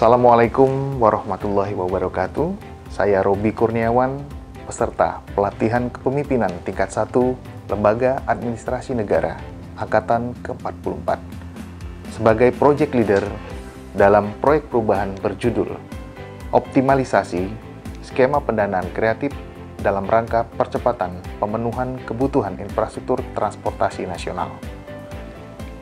Assalamualaikum warahmatullahi wabarakatuh. Saya Robi Kurniawan, peserta pelatihan kepemimpinan tingkat 1 Lembaga Administrasi Negara Angkatan ke-44 sebagai Project Leader dalam proyek perubahan berjudul Optimalisasi Skema Pendanaan Kreatif dalam rangka percepatan pemenuhan kebutuhan infrastruktur transportasi nasional.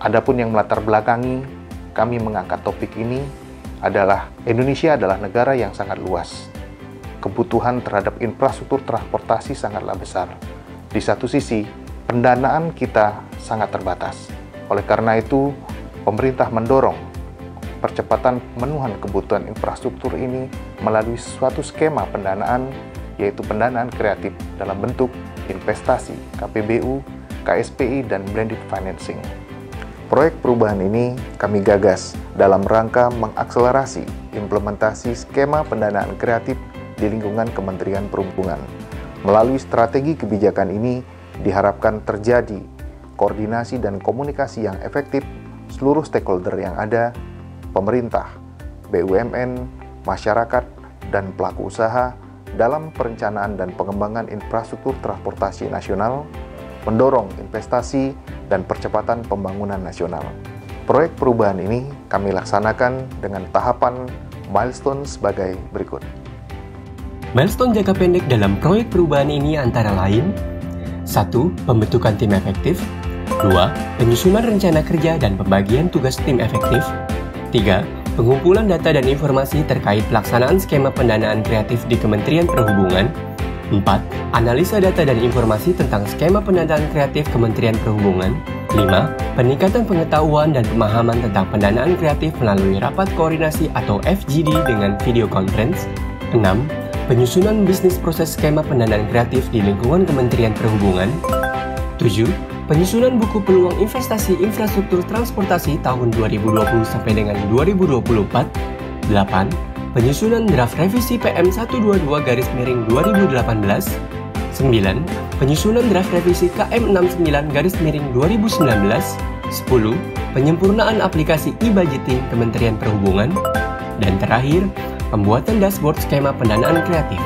Adapun yang melatar belakangi kami mengangkat topik ini adalah Indonesia adalah negara yang sangat luas. Kebutuhan terhadap infrastruktur transportasi sangatlah besar. Di satu sisi, pendanaan kita sangat terbatas. Oleh karena itu, pemerintah mendorong percepatan pemenuhan kebutuhan infrastruktur ini melalui suatu skema pendanaan, yaitu pendanaan kreatif dalam bentuk investasi, KPBU, KSPI, dan blended financing. Proyek perubahan ini kami gagas dalam rangka mengakselerasi implementasi skema pendanaan kreatif di lingkungan Kementerian Perhubungan. Melalui strategi kebijakan ini diharapkan terjadi koordinasi dan komunikasi yang efektif seluruh stakeholder yang ada, pemerintah, BUMN, masyarakat, dan pelaku usaha dalam perencanaan dan pengembangan infrastruktur transportasi nasional, mendorong investasi dan percepatan pembangunan nasional. Proyek perubahan ini kami laksanakan dengan tahapan milestone sebagai berikut. Milestone jangka pendek dalam proyek perubahan ini antara lain 1. Pembentukan tim efektif 2. Penyusunan rencana kerja dan pembagian tugas tim efektif 3. Pengumpulan data dan informasi terkait pelaksanaan skema pendanaan kreatif di Kementerian Perhubungan 4. Analisa data dan informasi tentang skema pendanaan kreatif Kementerian Perhubungan 5. Peningkatan pengetahuan dan pemahaman tentang pendanaan kreatif melalui rapat koordinasi atau FGD dengan video conference 6. Penyusunan bisnis proses skema pendanaan kreatif di lingkungan Kementerian Perhubungan 7. Penyusunan buku peluang investasi infrastruktur transportasi tahun 2020 sampai dengan 2024 8. Penyusunan draft revisi PM 122-2018 9. Penyusunan draft revisi KM 69-2019 10. Penyempurnaan aplikasi e-budgeting Kementerian Perhubungan dan terakhir, pembuatan dashboard skema pendanaan kreatif.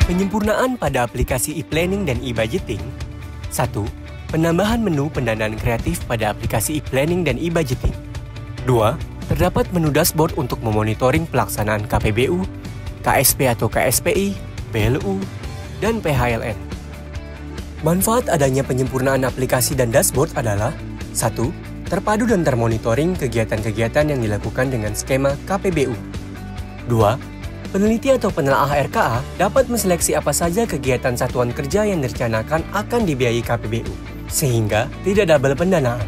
Penyempurnaan pada aplikasi e-planning dan e-budgeting 1. Penambahan menu pendanaan kreatif pada aplikasi e-planning dan e-budgeting 2. Terdapat menu dashboard untuk memonitoring pelaksanaan KPBU, KSP atau KSPI, BLU, dan PHLN. Manfaat adanya penyempurnaan aplikasi dan dashboard adalah 1. Terpadu dan termonitoring kegiatan-kegiatan yang dilakukan dengan skema KPBU 2. Peneliti atau penelaah RKA dapat menseleksi apa saja kegiatan satuan kerja yang direncanakan akan dibiayai KPBU, sehingga tidak double pendanaan.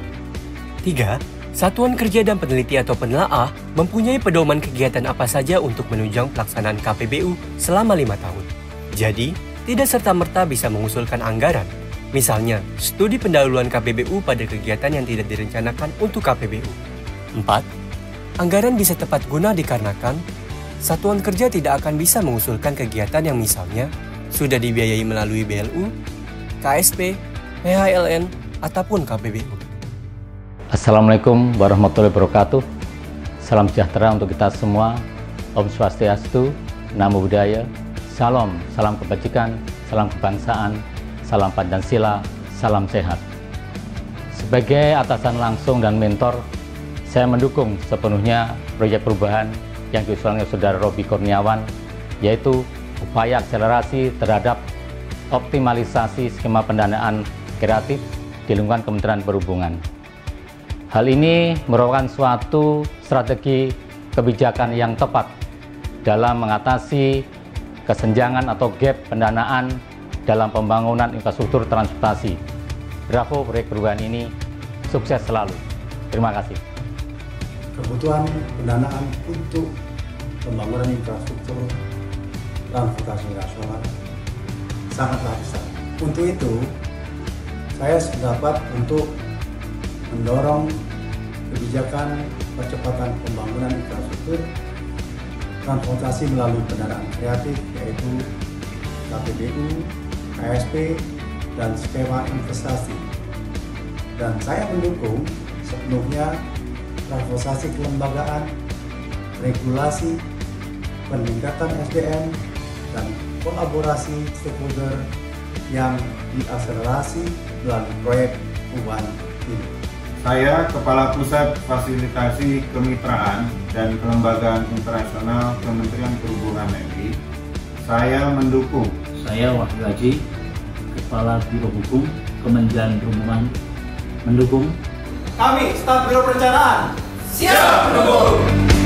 3. Satuan kerja dan peneliti atau penelaah mempunyai pedoman kegiatan apa saja untuk menunjang pelaksanaan KPBU selama 5 tahun. Jadi, tidak serta-merta bisa mengusulkan anggaran. Misalnya, studi pendahuluan KPBU pada kegiatan yang tidak direncanakan untuk KPBU. 4. Anggaran bisa tepat guna dikarenakan satuan kerja tidak akan bisa mengusulkan kegiatan yang misalnya sudah dibiayai melalui BLU, KSP, PHLN, ataupun KPBU. Assalamualaikum warahmatullahi wabarakatuh. Salam sejahtera untuk kita semua. Om Swastiastu, Namo Buddhaya, Salam, salam kebajikan, salam kebangsaan, salam Pancasila, salam sehat. Sebagai atasan langsung dan mentor, saya mendukung sepenuhnya proyek perubahan yang diusulkan oleh Saudara Robby Kurniawan, yaitu upaya akselerasi terhadap optimalisasi skema pendanaan kreatif di lingkungan Kementerian Perhubungan. Hal ini merupakan suatu strategi kebijakan yang tepat dalam mengatasi kesenjangan atau gap pendanaan dalam pembangunan infrastruktur transportasi. Bravo, proyek perubahan ini sukses selalu. Terima kasih. Kebutuhan pendanaan untuk pembangunan infrastruktur transportasi nasional sangatlah besar. Untuk itu, saya sependapat untuk mendorong kebijakan percepatan pembangunan infrastruktur transportasi melalui pendanaan kreatif, yaitu KPBU, KSP, dan skema investasi. Dan saya mendukung sepenuhnya transportasi kelembagaan, regulasi, peningkatan SDM, dan kolaborasi stakeholder yang diakselerasi melalui proyek perubahan ini. Saya Kepala Pusat Fasilitasi Kemitraan dan Kelembagaan Internasional Kementerian Perhubungan RI. Saya mendukung. Saya Wahyu Haji, Kepala Biro Hukum Kementerian Perhubungan, mendukung. Kami, staf Biro Perencanaan, siap mendukung.